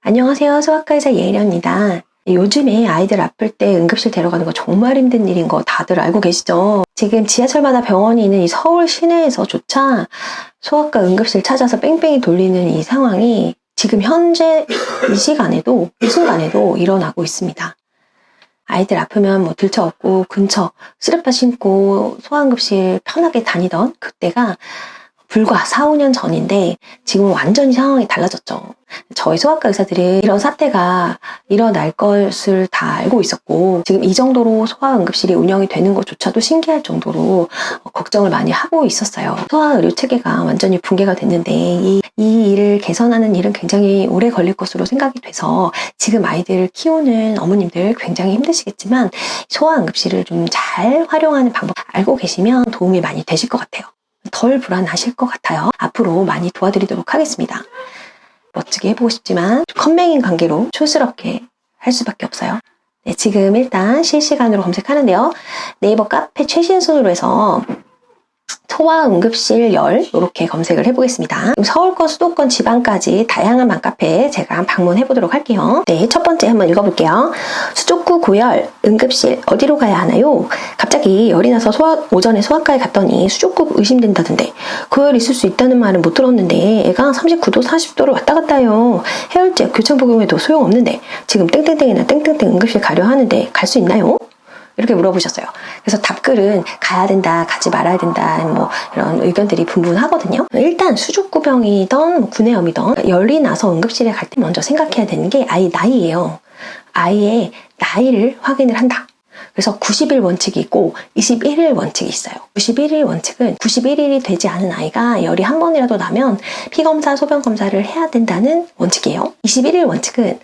안녕하세요. 소아과의사 예은입니다. 요즘에 아이들 아플 때 응급실 데려가는 거 정말 힘든 일인 거 다들 알고 계시죠? 지금 지하철마다 병원이 있는 이 서울 시내에서조차 소아과 응급실 찾아서 뺑뺑이 돌리는 이 상황이 지금 현재 이 시간에도, 이 순간에도 일어나고 있습니다. 아이들 아프면 뭐 들쳐업고 근처 쓰레빠 신고 소아응급실 편하게 다니던 그때가 불과 4, 5년 전인데 지금 완전히 상황이 달라졌죠. 저희 소아과 의사들은 이런 사태가 일어날 것을 다 알고 있었고 지금 이 정도로 소아응급실이 운영이 되는 것조차도 신기할 정도로 걱정을 많이 하고 있었어요. 소아의료 체계가 완전히 붕괴가 됐는데 이 일을 개선하는 일은 굉장히 오래 걸릴 것으로 생각이 돼서 지금 아이들을 키우는 어머님들 굉장히 힘드시겠지만 소아응급실을 좀 잘 활용하는 방법 알고 계시면 도움이 많이 되실 것 같아요. 덜 불안하실 것 같아요. 앞으로 많이 도와드리도록 하겠습니다. 멋지게 해보고 싶지만 컴맹인 관계로 촌스럽게 할 수밖에 없어요. 네, 지금 일단 실시간으로 검색하는데요. 네이버 카페 최신순으로 해서 소아응급실 열 이렇게 검색을 해보겠습니다. 서울권, 수도권, 지방까지 다양한 맘카페 제가 방문해 보도록 할게요. 네, 첫 번째 한번 읽어볼게요. 수족구 고열 응급실 어디로 가야 하나요? 갑자기 열이 나서 오전에 소아과에 갔더니 수족구 의심된다던데 고열 있을 수 있다는 말은 못 들었는데 애가 39도 40도를 왔다 갔다 해요. 해열제 교차 복용해도 소용없는데 지금 땡땡땡이나 땡땡땡 응급실 가려 하는데 갈 수 있나요? 이렇게 물어보셨어요. 그래서 답글은 가야 된다, 가지 말아야 된다, 뭐 이런 의견들이 분분하거든요. 일단 수족구병이든 뭐 구내염이든 열이 나서 응급실에 갈 때 먼저 생각해야 되는 게 아이 나이예요. 아이의 나이를 확인을 한다. 그래서 90일 원칙이 있고 21일 원칙이 있어요. 91일 원칙은 91일이 되지 않은 아이가 열이 한 번이라도 나면 피검사, 소변검사를 해야 된다는 원칙이에요. 21일 원칙은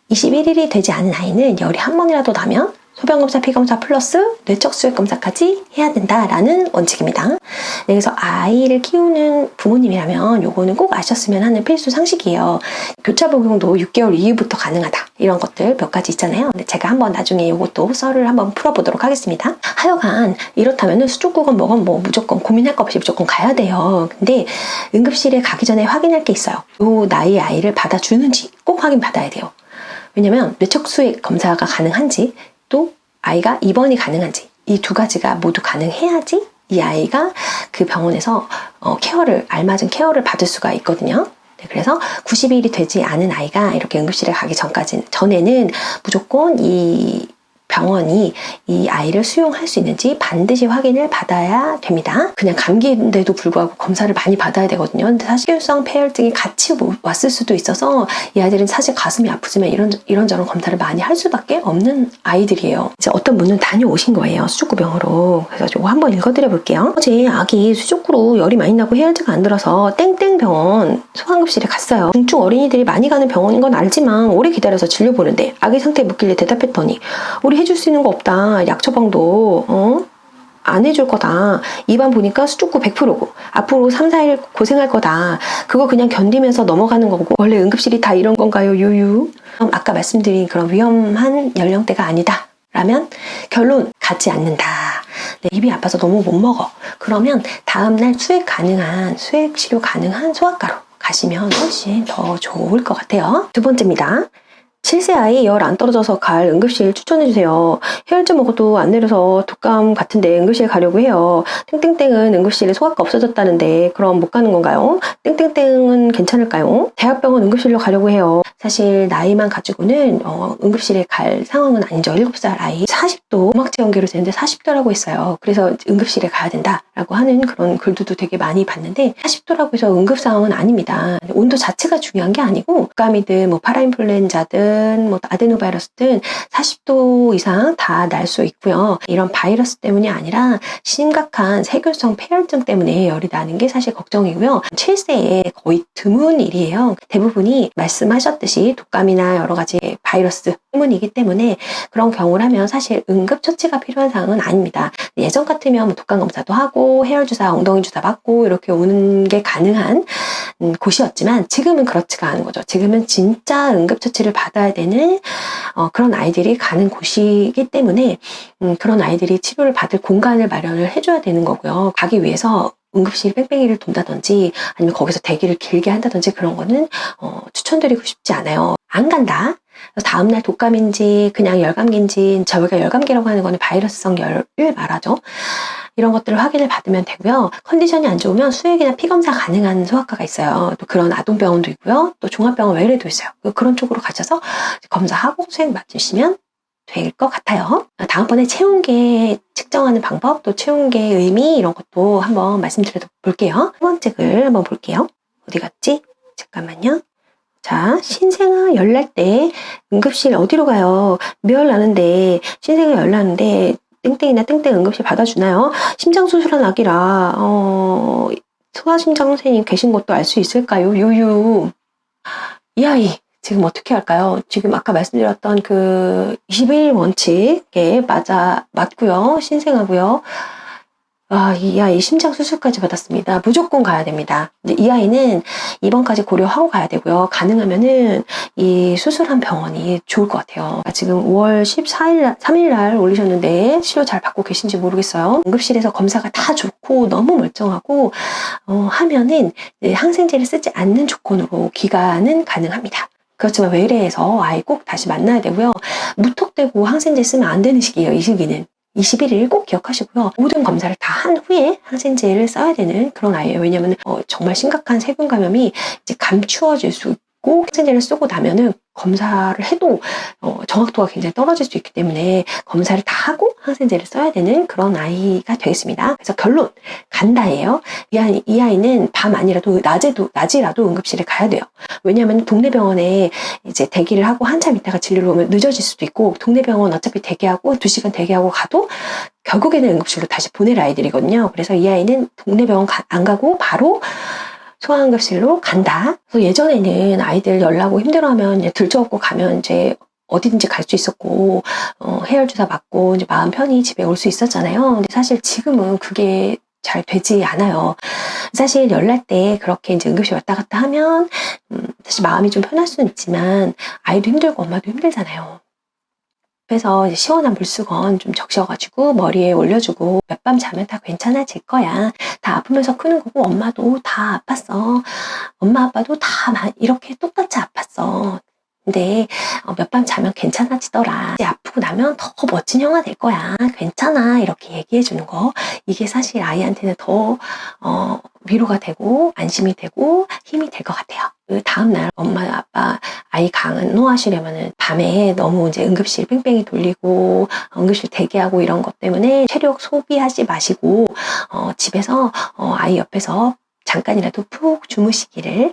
21일이 되지 않은 아이는 열이 한 번이라도 나면 소변검사, 피검사 플러스 뇌척수액검사까지 해야 된다라는 원칙입니다. 네, 그래서 아이를 키우는 부모님이라면 요거는 꼭 아셨으면 하는 필수 상식이에요. 교차 복용도 6개월 이후부터 가능하다. 이런 것들 몇 가지 있잖아요. 근데 제가 한번 나중에 요것도 썰을 한번 풀어보도록 하겠습니다. 하여간 이렇다면 수족구건 뭐건 뭐 무조건 고민할 거 없이 무조건 가야 돼요. 근데 응급실에 가기 전에 확인할 게 있어요. 요 나이의 아이를 받아주는지 꼭 확인받아야 돼요. 왜냐면 뇌척수액 검사가 가능한지 또 아이가 입원이 가능한지 이 두 가지가 모두 가능해야지 이 아이가 그 병원에서 알맞은 케어를 받을 수가 있거든요. 네, 그래서 90일이 되지 않은 아이가 이렇게 응급실에 가기 전에는 무조건 이 병원이 이 아이를 수용할 수 있는지 반드시 확인을 받아야 됩니다. 그냥 감기인데도 불구하고 검사를 많이 받아야 되거든요. 근데 사실성 폐혈증이 같이 왔을 수도 있어서 이 아이들은 사실 가슴이 아프지만 이런저런 검사를 많이 할 수밖에 없는 아이들이에요. 이제 어떤 분은 다녀오신 거예요. 수족구병으로. 그래서 이거 한번 읽어드려 볼게요. 어제 아기 수족구로 열이 많이 나고 폐혈증가 안 들어서 땡땡병원 소아응급실에 갔어요. 중증 어린이들이 많이 가는 병원인 건 알지만 오래 기다려서 진료 보는데 아기 상태 묻길래 대답했더니 우리 해줄 수 있는 거 없다. 약 처방도 안 해줄 거다. 입안 보니까 수족구 100%고 앞으로 3, 4일 고생할 거다. 그거 그냥 견디면서 넘어가는 거고 원래 응급실이 다 이런 건가요? 유유. 아까 말씀드린 그런 위험한 연령대가 아니다. 라면 결론 가지 않는다. 네, 입이 아파서 너무 못 먹어. 그러면 다음날 수액 치료 가능한 소아과로 가시면 훨씬 더 좋을 것 같아요. 두 번째입니다. 7세 아이 열 안 떨어져서 갈 응급실 추천해주세요. 해열제 먹어도 안 내려서 독감 같은데 응급실 가려고 해요. 땡땡땡은 응급실에 소아과 없어졌다는데 그럼 못 가는 건가요? 땡땡땡은 괜찮을까요? 대학병원 응급실로 가려고 해요. 사실 나이만 가지고는 응급실에 갈 상황은 아니죠. 7살 아이 40도 음악체 연계로 되는데 40도라고 했어요. 그래서 응급실에 가야 된다라고 하는 그런 글들도 되게 많이 봤는데 40도라고 해서 응급 상황은 아닙니다. 온도 자체가 중요한 게 아니고 독감이든 뭐 파라인플루엔자든 뭐 아데노바이러스든 40도 이상 다 날 수 있고요. 이런 바이러스 때문이 아니라 심각한 세균성 폐혈증 때문에 열이 나는 게 사실 걱정이고요. 7세에 거의 드문 일이에요. 대부분이 말씀하셨듯이 독감이나 여러 가지 바이러스 때문이기 때문에 그런 경우라면 사실 응급처치가 필요한 상황은 아닙니다. 예전 같으면 뭐 독감 검사도 하고 해열주사, 엉덩이 주사 맞고 이렇게 오는 게 가능한 곳이었지만 지금은 그렇지가 않은 거죠. 지금은 진짜 응급처치를 받아야 되는 그런 아이들이 가는 곳이기 때문에 그런 아이들이 치료를 받을 공간을 마련을 해줘야 되는 거고요. 가기 위해서 응급실 뺑뺑이를 돈다든지 아니면 거기서 대기를 길게 한다든지 그런 거는 추천드리고 싶지 않아요. 안 간다. 다음날 독감인지 그냥 열감기인지, 저희가 열감기라고 하는 거는 바이러스성 열을 말하죠. 이런 것들을 확인을 받으면 되고요. 컨디션이 안 좋으면 수액이나 피검사 가능한 소아과가 있어요. 또 그런 아동병원도 있고요. 또 종합병원 외래도 있어요. 그런 쪽으로 가셔서 검사하고 수액 맞으시면 될 것 같아요. 다음번에 체온계 측정하는 방법, 또 체온계의 의미 이런 것도 한번 말씀드려 볼게요. 세 번째 글 한번 볼게요. 어디 갔지? 잠깐만요. 자, 신생아 열 날 때 응급실 어디로 가요? 열 나는데, 신생아 열 나는데 땡땡이나 땡땡 응급실 받아주나요? 심장 수술한 아기라 소아심장 선생님 계신 것도 알 수 있을까요? 유유. 이 아이 지금 어떻게 할까요? 지금 아까 말씀드렸던 그 21일 원칙에 맞고요. 신생아고요. 이 아이 심장 수술까지 받았습니다. 무조건 가야 됩니다. 근데 이 아이는 입원까지 고려하고 가야 되고요. 가능하면은 이 수술한 병원이 좋을 것 같아요. 지금 5월 3일 날 올리셨는데 치료 잘 받고 계신지 모르겠어요. 응급실에서 검사가 다 좋고 너무 멀쩡하고 하면은 항생제를 쓰지 않는 조건으로 기간은 가능합니다. 그렇지만 외래에서 아이 꼭 다시 만나야 되고요. 무턱대고 항생제 쓰면 안 되는 시기예요. 이 시기는. 21일 꼭 기억하시고요. 모든 검사를 다 한 후에 항생제를 써야 되는 그런 아이예요. 왜냐하면 정말 심각한 세균 감염이 이제 감추어질 수 있고, 항생제를 쓰고 나면은 검사를 해도 정확도가 굉장히 떨어질 수 있기 때문에 검사를 다 하고 항생제를 써야 되는 그런 아이가 되겠습니다. 그래서 결론, 간다예요. 이 아이는 밤 아니라도 낮이라도 응급실에 가야 돼요. 왜냐하면 동네 병원에 이제 대기를 하고 한참 있다가 진료를 오면 늦어질 수도 있고, 동네 병원 어차피 대기하고 2시간 대기하고 가도 결국에는 응급실로 다시 보낼 아이들이거든요. 그래서 이 아이는 동네 병원 안 가고 바로 소아응급실로 간다. 그래서 예전에는 아이들 열나고 힘들어하면 들쳐업고 가면 이제 어디든지 갈 수 있었고 해열 주사 맞고 이제 마음 편히 집에 올 수 있었잖아요. 근데 사실 지금은 그게 잘 되지 않아요. 사실 열날 때 그렇게 이제 응급실 왔다 갔다 하면 사실 마음이 좀 편할 수는 있지만 아이도 힘들고 엄마도 힘들잖아요. 그래서 이제 시원한 물수건 좀 적셔가지고 머리에 올려주고 몇 밤 자면 다 괜찮아질 거야. 다 아프면서 크는 거고 엄마도 다 아팠어. 엄마 아빠도 다 이렇게 똑같이 아팠어. 근데 몇 밤 자면 괜찮아지더라. 이제 아프고 나면 더 멋진 형아 될 거야. 괜찮아. 이렇게 얘기해 주는 거. 이게 사실 아이한테는 더 위로가 되고 안심이 되고 힘이 될 것 같아요. 그 다음날 엄마 아빠 아이 간호하시려면은 밤에 너무 이제 응급실 뺑뺑이 돌리고 응급실 대기하고 이런 것 때문에 체력 소비하지 마시고 집에서 아이 옆에서 잠깐이라도 푹 주무시기를